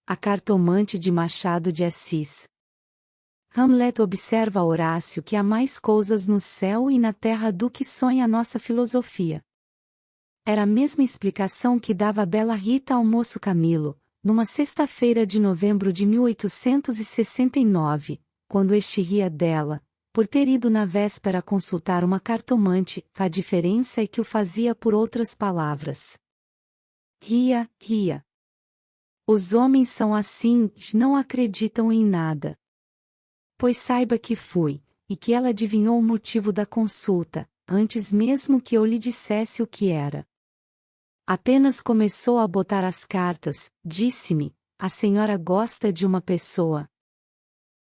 A cartomante de Machado de Assis. Hamlet observa a Horácio que há mais coisas no céu e na terra do que sonha a nossa filosofia. Era a mesma explicação que dava a bela Rita ao moço Camilo, numa sexta-feira de novembro de 1869, quando este ria dela, por ter ido na véspera consultar uma cartomante. A diferença é que o fazia por outras palavras. Ria. Os homens são assim, não acreditam em nada. Pois saiba que fui, e que ela adivinhou o motivo da consulta, antes mesmo que eu lhe dissesse o que era. Apenas começou a botar as cartas, disse-me: a senhora gosta de uma pessoa?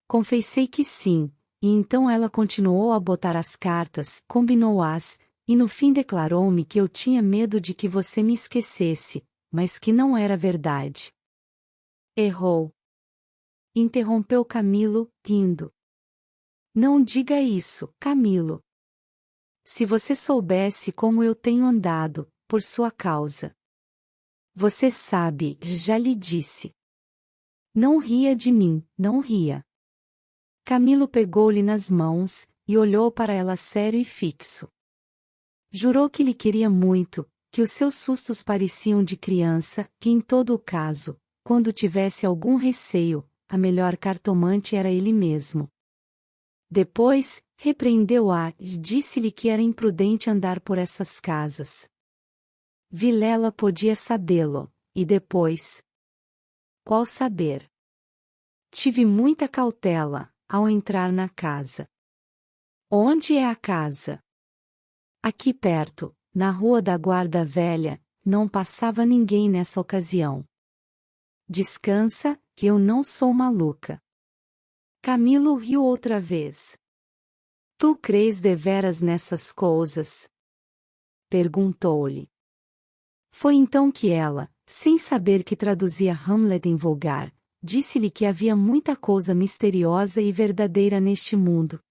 Confessei que sim, e então ela continuou a botar as cartas, combinou-as, e no fim declarou-me que eu tinha medo de que você me esquecesse, mas que não era verdade. Errou. Interrompeu Camilo, rindo. Não diga isso, Camilo. Se você soubesse como eu tenho andado, por sua causa. Você sabe, já lhe disse. Não ria de mim, não ria. Camilo pegou-lhe nas mãos, e olhou para ela sério e fixo. Jurou que lhe queria muito, que os seus sustos pareciam de criança, que em todo o caso, quando tivesse algum receio, a melhor cartomante era ele mesmo. Depois, repreendeu-a e disse-lhe que era imprudente andar por essas casas. Vilela podia sabê-lo, e depois? Qual saber? Tive muita cautela, ao entrar na casa. Onde é a casa? Aqui perto, na Rua da Guarda Velha, não passava ninguém nessa ocasião. Descansa, que eu não sou maluca. Camilo riu outra vez. Tu crês deveras nessas coisas? Perguntou-lhe. Foi então que ela, sem saber que traduzia Hamlet em vulgar, disse-lhe que havia muita coisa misteriosa e verdadeira neste mundo.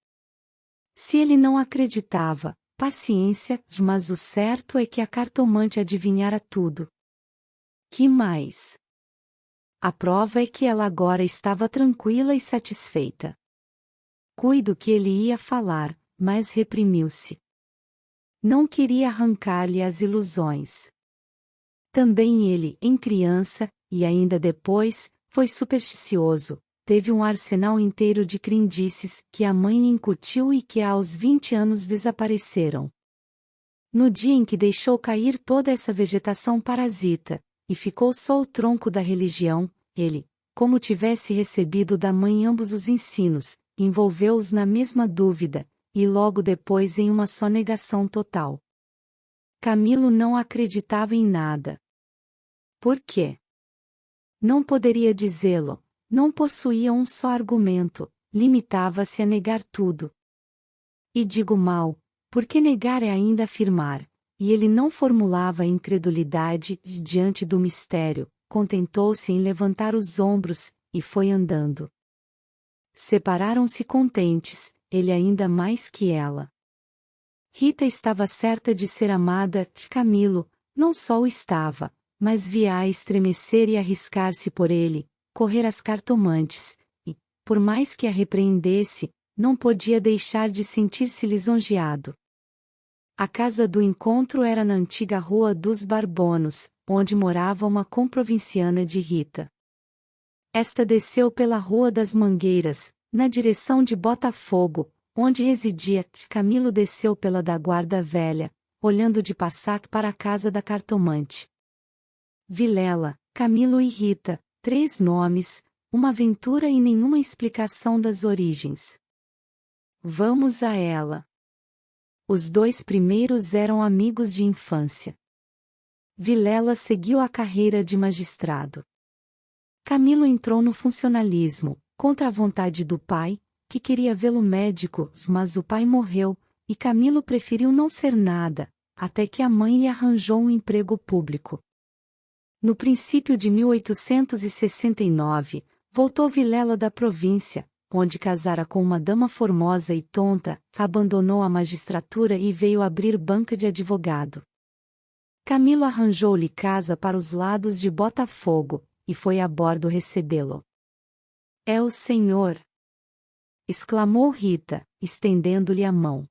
Se ele não acreditava, paciência, mas o certo é que a cartomante adivinhara tudo. Que mais? A prova é que ela agora estava tranquila e satisfeita. Cuido que ele ia falar, mas reprimiu-se. Não queria arrancar-lhe as ilusões. Também ele, em criança, e ainda depois, foi supersticioso, teve um arsenal inteiro de crendices que a mãe lhe incutiu e que aos 20 anos desapareceram. No dia em que deixou cair toda essa vegetação parasita, e ficou só o tronco da religião, ele, como tivesse recebido da mãe ambos os ensinos, envolveu-os na mesma dúvida, e logo depois em uma sonegação total. Camilo não acreditava em nada. Por quê? Não poderia dizê-lo, não possuía um só argumento, limitava-se a negar tudo. E digo mal, porque negar é ainda afirmar, e ele não formulava incredulidade diante do mistério, contentou-se em levantar os ombros, e foi andando. Separaram-se contentes, ele ainda mais que ela. Rita estava certa de ser amada, Camilo, não só o estava, mas via-a estremecer e arriscar-se por ele, correr às cartomantes, e, por mais que a repreendesse, não podia deixar de sentir-se lisonjeado. A casa do encontro era na antiga Rua dos Barbonos, onde morava uma comprovinciana de Rita. Esta desceu pela Rua das Mangueiras, na direção de Botafogo, onde residia. Camilo desceu pela da Guarda Velha, olhando de passar para a casa da cartomante. Vilela, Camilo e Rita, 3 nomes, uma aventura e nenhuma explicação das origens. Vamos a ela. Os 2 primeiros eram amigos de infância. Vilela seguiu a carreira de magistrado. Camilo entrou no funcionalismo, contra a vontade do pai, que queria vê-lo médico, mas o pai morreu, e Camilo preferiu não ser nada, até que a mãe lhe arranjou um emprego público. No princípio de 1869, voltou Vilela da província, onde casara com uma dama formosa e tonta, abandonou a magistratura e veio abrir banca de advogado. Camilo arranjou-lhe casa para os lados de Botafogo, e foi a bordo recebê-lo. É o Senhor! Exclamou Rita, estendendo-lhe a mão.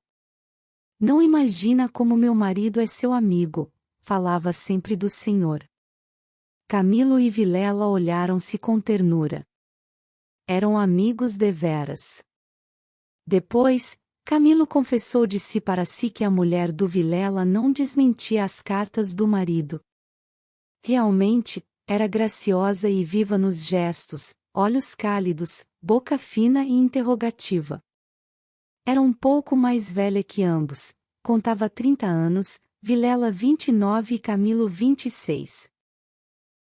Não imagina como meu marido é seu amigo, falava sempre do Senhor. Camilo e Vilela olharam-se com ternura. Eram amigos deveras. Depois, Camilo confessou de si para si que a mulher do Vilela não desmentia as cartas do marido. Realmente, era graciosa e viva nos gestos, olhos cálidos, boca fina e interrogativa. Era um pouco mais velha que ambos, contava 30 anos, Vilela 29 e Camilo 26.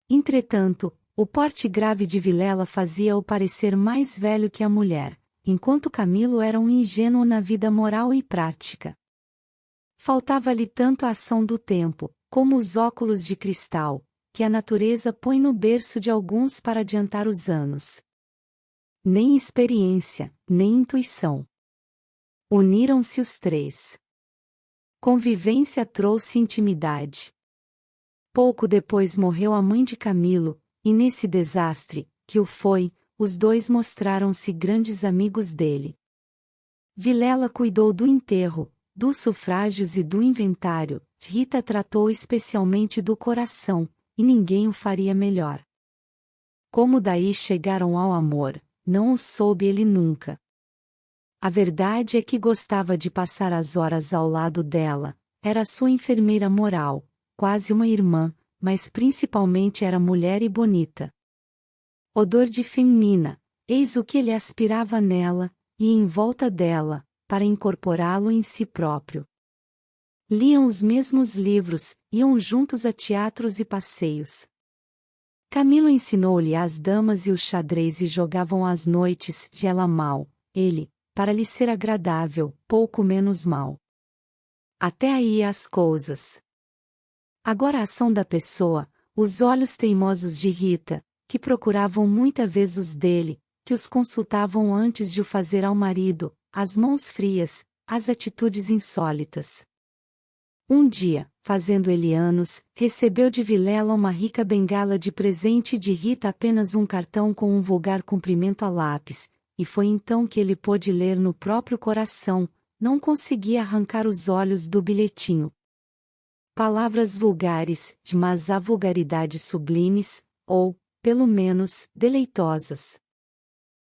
Entretanto, o porte grave de Vilela fazia-o parecer mais velho que a mulher, enquanto Camilo era um ingênuo na vida moral e prática. Faltava-lhe tanto a ação do tempo, como os óculos de cristal, que a natureza põe no berço de alguns para adiantar os anos. Nem experiência, nem intuição. Uniram-se os três. Convivência trouxe intimidade. Pouco depois morreu a mãe de Camilo, e nesse desastre, que o foi, os dois mostraram-se grandes amigos dele. Vilela cuidou do enterro, dos sufrágios e do inventário, Rita tratou especialmente do coração, e ninguém o faria melhor. Como daí chegaram ao amor, não o soube ele nunca. A verdade é que gostava de passar as horas ao lado dela, era sua enfermeira moral, quase uma irmã, mas principalmente era mulher e bonita. Odor de femina, eis o que ele aspirava nela, e em volta dela, para incorporá-lo em si próprio. Liam os mesmos livros, iam juntos a teatros e passeios. Camilo ensinou-lhe as damas e o xadrez e jogavam às noites, de ela mal, ele, para lhe ser agradável, pouco menos mal. Até aí as coisas. Agora a ação da pessoa, os olhos teimosos de Rita, que procuravam muita vez os dele, que os consultavam antes de o fazer ao marido, as mãos frias, as atitudes insólitas. Um dia, fazendo ele anos, recebeu de Vilela uma rica bengala de presente e de Rita apenas um cartão com um vulgar cumprimento a lápis, e foi então que ele pôde ler no próprio coração, não conseguia arrancar os olhos do bilhetinho. Palavras vulgares, mas há vulgaridades sublimes, ou, pelo menos, deleitosas.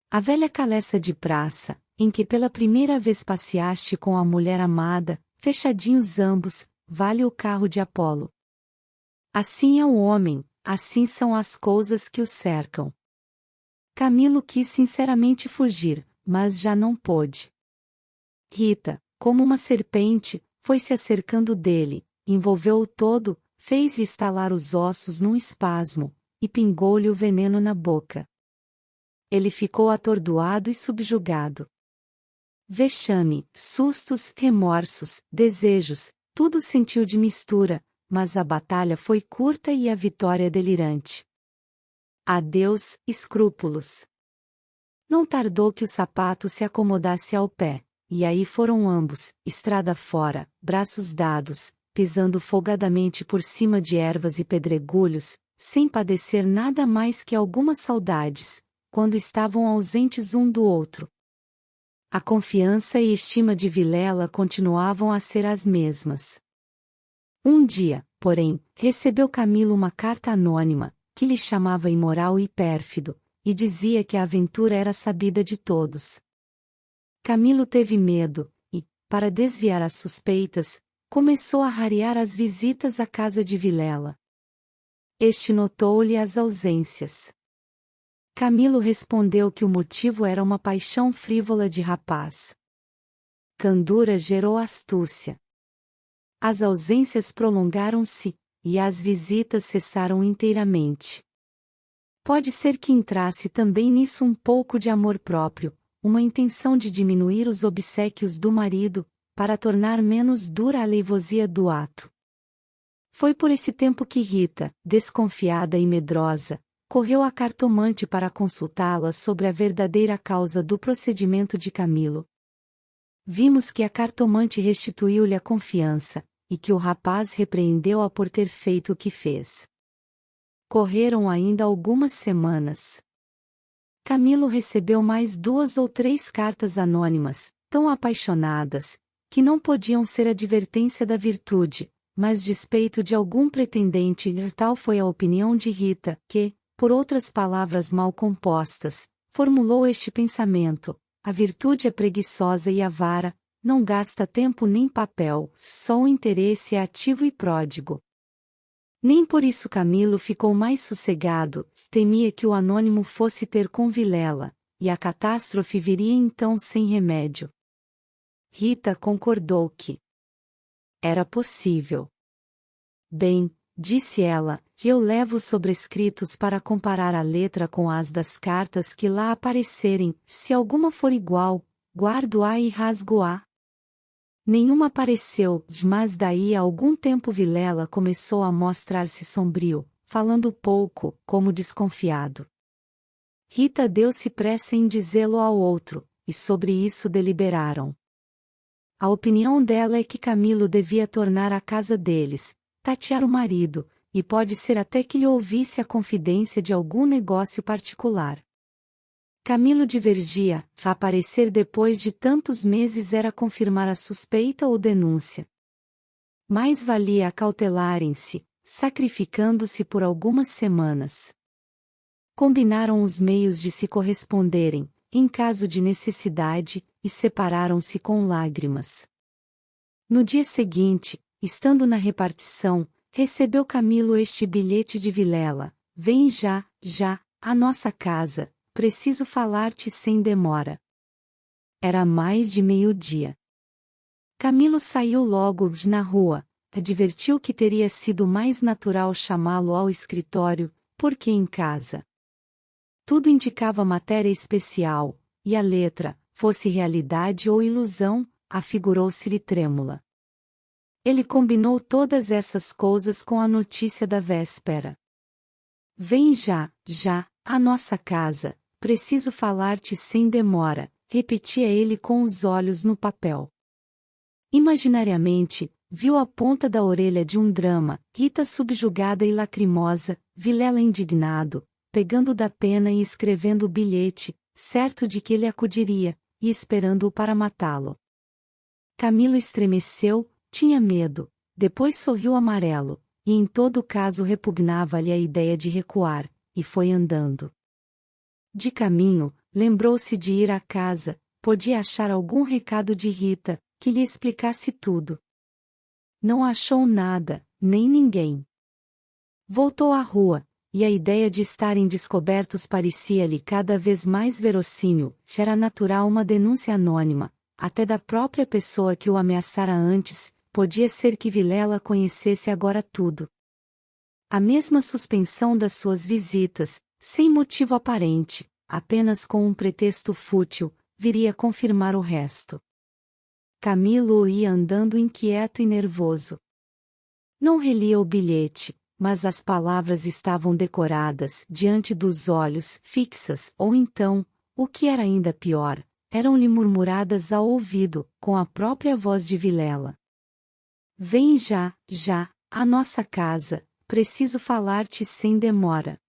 A velha caleça de praça, em que pela primeira vez passeaste com a mulher amada, fechadinhos ambos, vale o carro de Apolo. Assim é o homem, assim são as coisas que o cercam. Camilo quis sinceramente fugir, mas já não pôde. Rita, como uma serpente, foi se acercando dele, envolveu-o todo, fez-lhe estalar os ossos num espasmo, e pingou-lhe o veneno na boca. Ele ficou atordoado e subjugado. Vexame, sustos, remorsos, desejos, tudo sentiu de mistura, mas a batalha foi curta e a vitória delirante. Adeus, escrúpulos. Não tardou que o sapato se acomodasse ao pé, e aí foram ambos, estrada fora, braços dados, pisando folgadamente por cima de ervas e pedregulhos, sem padecer nada mais que algumas saudades, quando estavam ausentes um do outro. A confiança e estima de Vilela continuavam a ser as mesmas. Um dia, porém, recebeu Camilo uma carta anônima, que lhe chamava imoral e pérfido, e dizia que a aventura era sabida de todos. Camilo teve medo, e, para desviar as suspeitas, começou a rarear as visitas à casa de Vilela. Este notou-lhe as ausências. Camilo respondeu que o motivo era uma paixão frívola de rapaz. Candura gerou astúcia. As ausências prolongaram-se, e as visitas cessaram inteiramente. Pode ser que entrasse também nisso um pouco de amor próprio, uma intenção de diminuir os obséquios do marido, para tornar menos dura a leivosia do ato. Foi por esse tempo que Rita, desconfiada e medrosa, correu à cartomante para consultá-la sobre a verdadeira causa do procedimento de Camilo. Vimos que a cartomante restituiu-lhe a confiança, e que o rapaz repreendeu-a por ter feito o que fez. Correram ainda algumas semanas. Camilo recebeu mais 2 ou 3 cartas anônimas, tão apaixonadas, que não podiam ser advertência da virtude, mas despeito de algum pretendente, e tal foi a opinião de Rita, que, por outras palavras mal compostas, formulou este pensamento: a virtude é preguiçosa e avara, não gasta tempo nem papel, só o interesse é ativo e pródigo. Nem por isso Camilo ficou mais sossegado, temia que o anônimo fosse ter com Vilela, e a catástrofe viria então sem remédio. Rita concordou que era possível. Bem, disse ela, que eu levo os sobrescritos para comparar a letra com as das cartas que lá aparecerem, se alguma for igual, guardo-a e rasgo-a. Nenhuma apareceu, mas daí a algum tempo Vilela começou a mostrar-se sombrio, falando pouco, como desconfiado. Rita deu-se pressa em dizê-lo ao outro, e sobre isso deliberaram. A opinião dela é que Camilo devia tornar à casa deles, tatear o marido, e pode ser até que lhe ouvisse a confidência de algum negócio particular. Camilo divergia, aparecer depois de tantos meses era confirmar a suspeita ou denúncia. Mais valia acautelarem-se, sacrificando-se por algumas semanas. Combinaram os meios de se corresponderem, em caso de necessidade, e separaram-se com lágrimas. No dia seguinte, estando na repartição, recebeu Camilo este bilhete de Vilela: vem já, à nossa casa. Preciso falar-te sem demora. Era mais de meio-dia. Camilo saiu logo na rua, advertiu que teria sido mais natural chamá-lo ao escritório, porque em casa tudo indicava matéria especial, e a letra, fosse realidade ou ilusão, afigurou-se-lhe trêmula. Ele combinou todas essas coisas com a notícia da véspera. Vem já, à nossa casa. Preciso falar-te sem demora, repetia ele com os olhos no papel. Imaginariamente, viu a ponta da orelha de um drama, Rita subjugada e lacrimosa, Vilela indignado, pegando da pena e escrevendo o bilhete, certo de que ele acudiria, e esperando-o para matá-lo. Camilo estremeceu, tinha medo, depois sorriu amarelo, e em todo caso repugnava-lhe a ideia de recuar, e foi andando. De caminho, lembrou-se de ir à casa, podia achar algum recado de Rita, que lhe explicasse tudo. Não achou nada, nem ninguém. Voltou à rua, e a ideia de estarem descobertos parecia-lhe cada vez mais verossímil, era natural uma denúncia anônima, até da própria pessoa que o ameaçara antes, podia ser que Vilela conhecesse agora tudo. A mesma suspensão das suas visitas, sem motivo aparente, apenas com um pretexto fútil, viria confirmar o resto. Camilo ia andando inquieto e nervoso. Não relia o bilhete, mas as palavras estavam decoradas diante dos olhos, fixas, ou então, o que era ainda pior, eram-lhe murmuradas ao ouvido, com a própria voz de Vilela. Vem já, à nossa casa, preciso falar-te sem demora.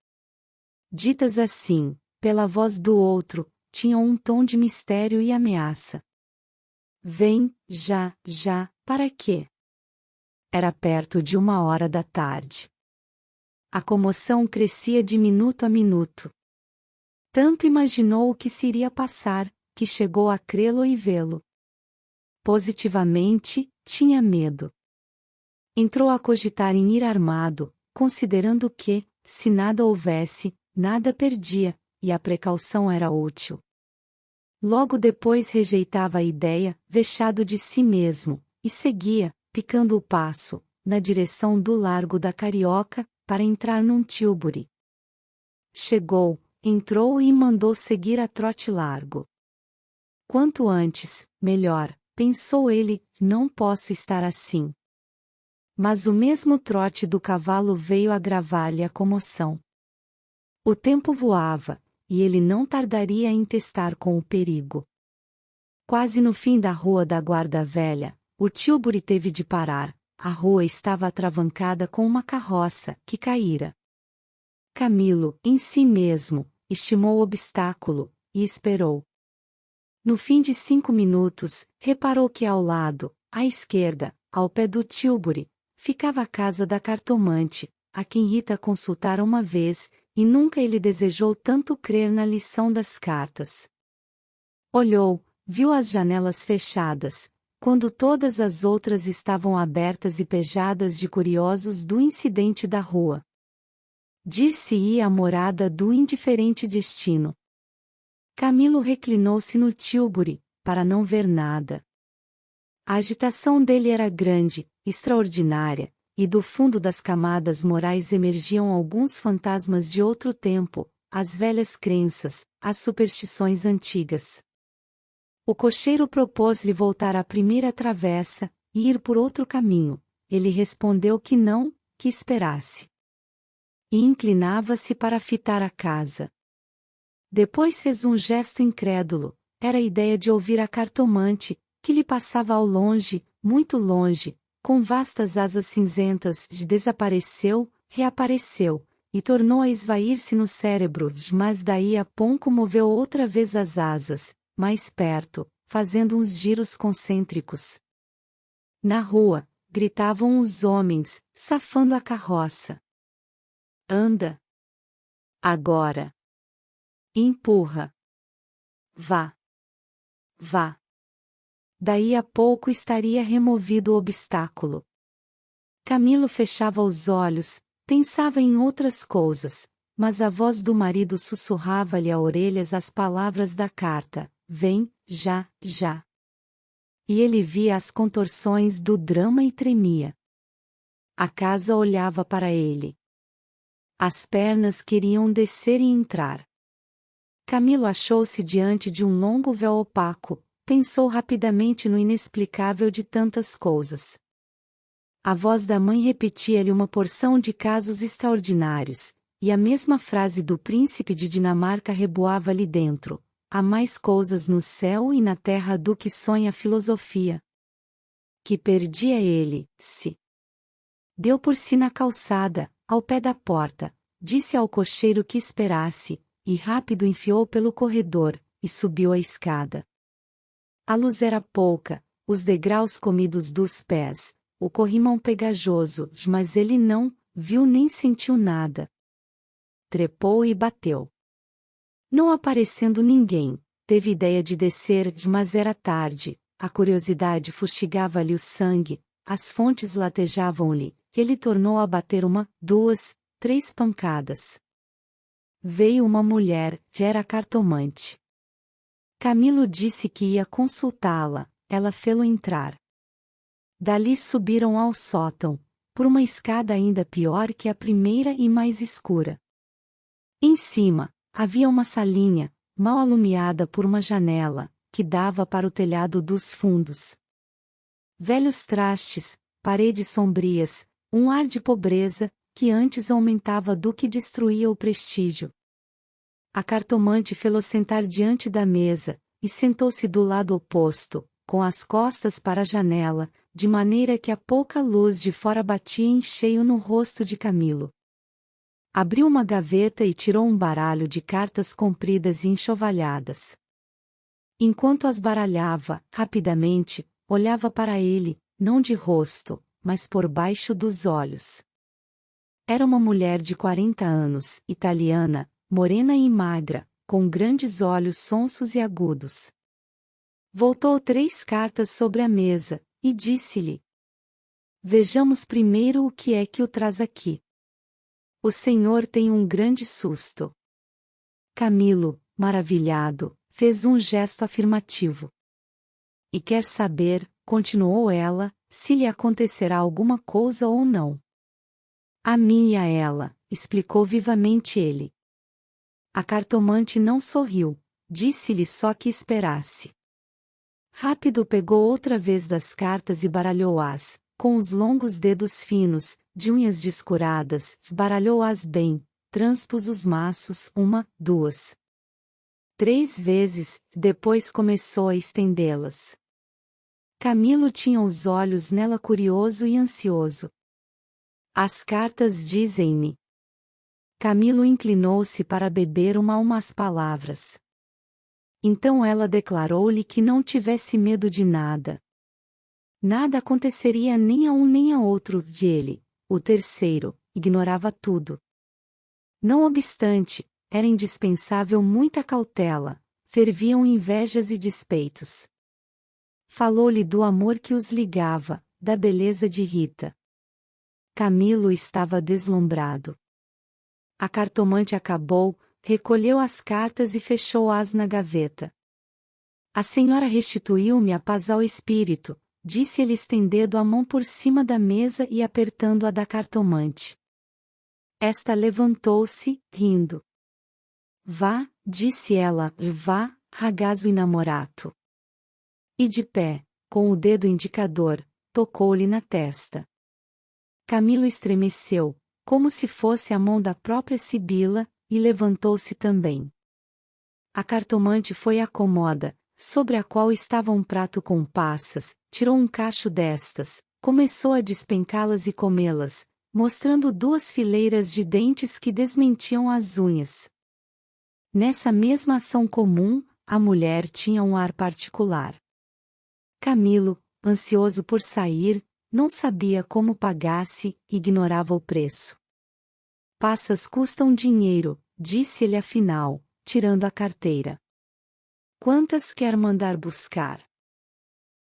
Ditas assim, pela voz do outro, tinham um tom de mistério e ameaça. Vem, já, para quê? Era perto de 1 hora da tarde. A comoção crescia de minuto a minuto. Tanto imaginou o que se iria passar, que chegou a crê-lo e vê-lo. Positivamente, tinha medo. Entrou a cogitar em ir armado, considerando que, se nada houvesse, nada perdia, e a precaução era útil. Logo depois rejeitava a ideia, vexado de si mesmo, e seguia, picando o passo, na direção do Largo da Carioca, para entrar num tílburi. Chegou, entrou e mandou seguir a trote largo. Quanto antes, melhor, pensou ele, não posso estar assim. Mas o mesmo trote do cavalo veio agravar-lhe a comoção. O tempo voava, e ele não tardaria em testar com o perigo. Quase no fim da rua da Guarda Velha, o tílburi teve de parar, a rua estava atravancada com uma carroça, que caíra. Camilo, em si mesmo, estimou o obstáculo, e esperou. No fim de 5 minutos, reparou que ao lado, à esquerda, ao pé do Tilbury, ficava a casa da cartomante, a quem Rita consultara uma vez, e nunca ele desejou tanto crer na lição das cartas. Olhou, viu as janelas fechadas, quando todas as outras estavam abertas e pejadas de curiosos do incidente da rua. Dir-se-ia a morada do indiferente destino. Camilo reclinou-se no Tilbury, para não ver nada. A agitação dele era grande, extraordinária, e do fundo das camadas morais emergiam alguns fantasmas de outro tempo, as velhas crenças, as superstições antigas. O cocheiro propôs-lhe voltar à primeira travessa, e ir por outro caminho. Ele respondeu que não, que esperasse. E inclinava-se para fitar a casa. Depois fez um gesto incrédulo, era a ideia de ouvir a cartomante, que lhe passava ao longe, muito longe, com vastas asas cinzentas, desapareceu, reapareceu, e tornou a esvair-se no cérebro, mas daí a pouco moveu outra vez as asas, mais perto, fazendo uns giros concêntricos. Na rua, gritavam os homens, safando a carroça. Anda! Agora! Empurra! Vá! Vá! Daí a pouco estaria removido o obstáculo. Camilo fechava os olhos, pensava em outras coisas, mas a voz do marido sussurrava-lhe a orelhas as palavras da carta: vem, já, já. E ele via as contorções do drama e tremia. A casa olhava para ele. As pernas queriam descer e entrar. Camilo achou-se diante de um longo véu opaco, pensou rapidamente no inexplicável de tantas coisas. A voz da mãe repetia-lhe uma porção de casos extraordinários, e a mesma frase do príncipe de Dinamarca reboava-lhe dentro: há mais coisas no céu e na terra do que sonha a filosofia. Que perdia ele, se deu por si na calçada, ao pé da porta, disse ao cocheiro que esperasse, e rápido enfiou pelo corredor, e subiu a escada. A luz era pouca, os degraus comidos dos pés, o corrimão pegajoso, mas ele não viu nem sentiu nada. Trepou e bateu. Não aparecendo ninguém, teve ideia de descer, mas era tarde, a curiosidade fustigava-lhe o sangue, as fontes latejavam-lhe, ele tornou a bater 1, 2, 3 pancadas. Veio uma mulher, era a cartomante. Camilo disse que ia consultá-la, ela fê-lo entrar. Dali subiram ao sótão, por uma escada ainda pior que a primeira e mais escura. Em cima, havia uma salinha, mal alumiada por uma janela, que dava para o telhado dos fundos. Velhos trastes, paredes sombrias, um ar de pobreza, que antes aumentava do que destruía o prestígio. A cartomante fê-lo sentar diante da mesa, e sentou-se do lado oposto, com as costas para a janela, de maneira que a pouca luz de fora batia em cheio no rosto de Camilo. Abriu uma gaveta e tirou um baralho de cartas compridas e enxovalhadas. Enquanto as baralhava, rapidamente, olhava para ele, não de rosto, mas por baixo dos olhos. Era uma mulher de 40 anos, italiana, morena e magra, com grandes olhos sonsos e agudos. Voltou 3 cartas sobre a mesa, e disse-lhe: vejamos primeiro o que é que o traz aqui. O senhor tem um grande susto. Camilo, maravilhado, fez um gesto afirmativo. E quer saber, continuou ela, se lhe acontecerá alguma coisa ou não. A mim e a ela, explicou vivamente ele. A cartomante não sorriu, disse-lhe só que esperasse. Rápido pegou outra vez das cartas e baralhou-as, com os longos dedos finos, de unhas descuradas, baralhou-as bem, transpôs os maços 1, 2, 3 vezes, depois começou a estendê-las. Camilo tinha os olhos nela curioso e ansioso. As cartas dizem-me. Camilo inclinou-se para beber umas palavras. Então ela declarou-lhe que não tivesse medo de nada. Nada aconteceria nem a um nem a outro de ele, o terceiro, ignorava tudo. Não obstante, era indispensável muita cautela, ferviam invejas e despeitos. Falou-lhe do amor que os ligava, da beleza de Rita. Camilo estava deslumbrado. A cartomante acabou, recolheu as cartas e fechou-as na gaveta. A senhora restituiu-me a paz ao espírito, disse ele estendendo a mão por cima da mesa e apertando a da cartomante. Esta levantou-se, rindo. Vá, disse ela, vá, ragazzo inamorato. E de pé, com o dedo indicador, tocou-lhe na testa. Camilo estremeceu, como se fosse a mão da própria Sibila, e levantou-se também. A cartomante foi à cômoda, sobre a qual estava um prato com passas, tirou um cacho destas, começou a despencá-las e comê-las, mostrando 2 fileiras de dentes que desmentiam as unhas. Nessa mesma ação comum, a mulher tinha um ar particular. Camilo, ansioso por sair, não sabia como pagasse, ignorava o preço. Passas custam dinheiro, disse-lhe afinal, tirando a carteira. Quantas quer mandar buscar?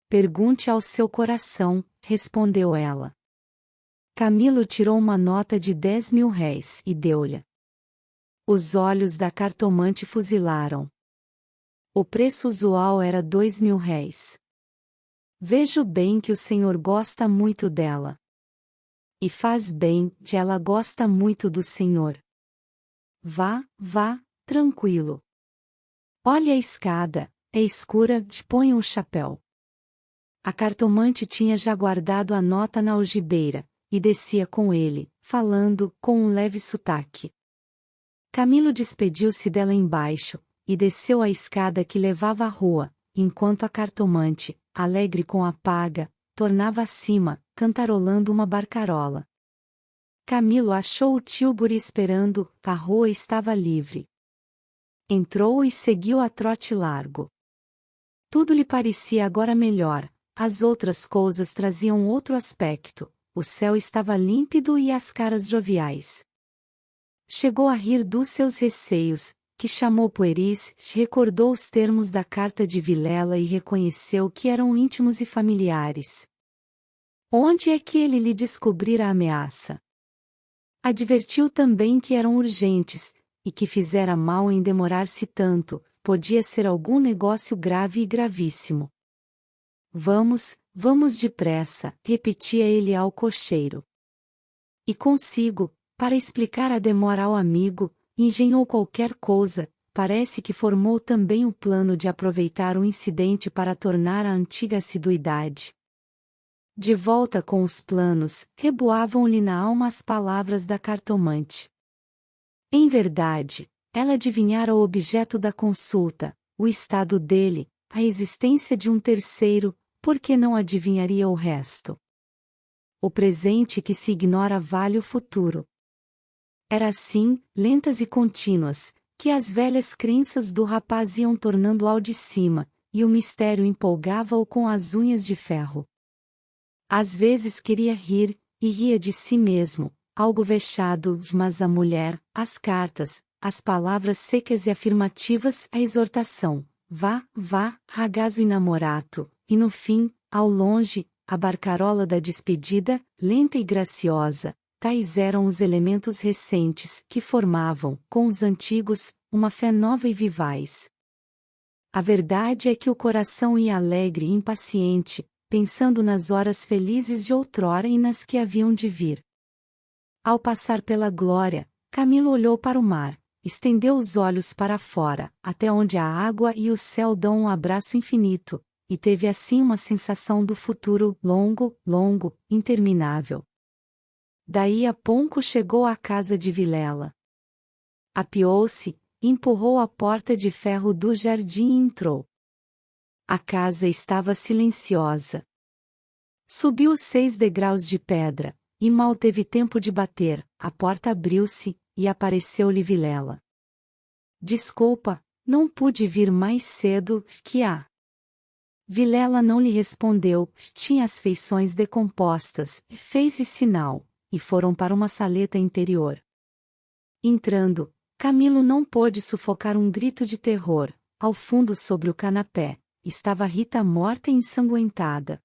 Pergunte ao seu coração, respondeu ela. Camilo tirou uma nota de 10.000 réis e deu-lhe. Os olhos da cartomante fuzilaram. O preço usual era 2.000 réis. Vejo bem que o senhor gosta muito dela. E faz bem, que ela gosta muito do senhor. Vá, vá, tranquilo. Olhe a escada, é escura, ponha o chapéu. A cartomante tinha já guardado a nota na algibeira, e descia com ele, falando, com um leve sotaque. Camilo despediu-se dela embaixo, e desceu a escada que levava à rua, enquanto a cartomante, alegre com a paga, tornava acima, cantarolando uma barcarola. Camilo achou o tílburi esperando, a rua estava livre. Entrou e seguiu a trote largo. Tudo lhe parecia agora melhor, as outras coisas traziam outro aspecto, o céu estava límpido e as caras joviais. Chegou a rir dos seus receios, que chamou pueris, recordou os termos da carta de Vilela e reconheceu que eram íntimos e familiares. Onde é que ele lhe descobrira a ameaça? Advertiu também que eram urgentes, e que fizera mal em demorar-se tanto, podia ser algum negócio grave e gravíssimo. Vamos, vamos depressa, repetia ele ao cocheiro. E consigo, para explicar a demora ao amigo, engenhou qualquer coisa, parece que formou também o plano de aproveitar o incidente para tornar a antiga assiduidade. De volta com os planos, reboavam-lhe na alma as palavras da cartomante. Em verdade, ela adivinhara o objeto da consulta, o estado dele, a existência de um terceiro, por que não adivinharia o resto? O presente que se ignora vale o futuro. Era assim, lentas e contínuas, que as velhas crenças do rapaz iam tornando ao de cima, e o mistério empolgava-o com as unhas de ferro. Às vezes queria rir, e ria de si mesmo, algo vexado, mas a mulher, as cartas, as palavras secas e afirmativas, a exortação, vá, vá, ragazzo inamorato, e no fim, ao longe, a barcarola da despedida, lenta e graciosa, tais eram os elementos recentes que formavam, com os antigos, uma fé nova e vivaz. A verdade é que o coração ia alegre e impaciente, pensando nas horas felizes de outrora e nas que haviam de vir. Ao passar pela glória, Camilo olhou para o mar, estendeu os olhos para fora, até onde a água e o céu dão um abraço infinito, e teve assim uma sensação do futuro longo, longo, interminável. Daí a pouco chegou à casa de Vilela. Apeou-se, empurrou a porta de ferro do jardim e entrou. A casa estava silenciosa. Subiu os 6 degraus de pedra, e mal teve tempo de bater, a porta abriu-se, e apareceu-lhe Vilela. Desculpa, não pude vir mais cedo, que há? Vilela não lhe respondeu, tinha as feições decompostas, fez-lhe sinal, e foram para uma saleta interior. Entrando, Camilo não pôde sufocar um grito de terror. Ao fundo sobre o canapé, estava Rita morta e ensanguentada.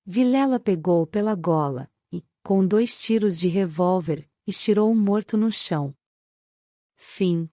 Vilela pegou-o pela gola, e, com 2 tiros de revólver, estirou o morto no chão. Fim.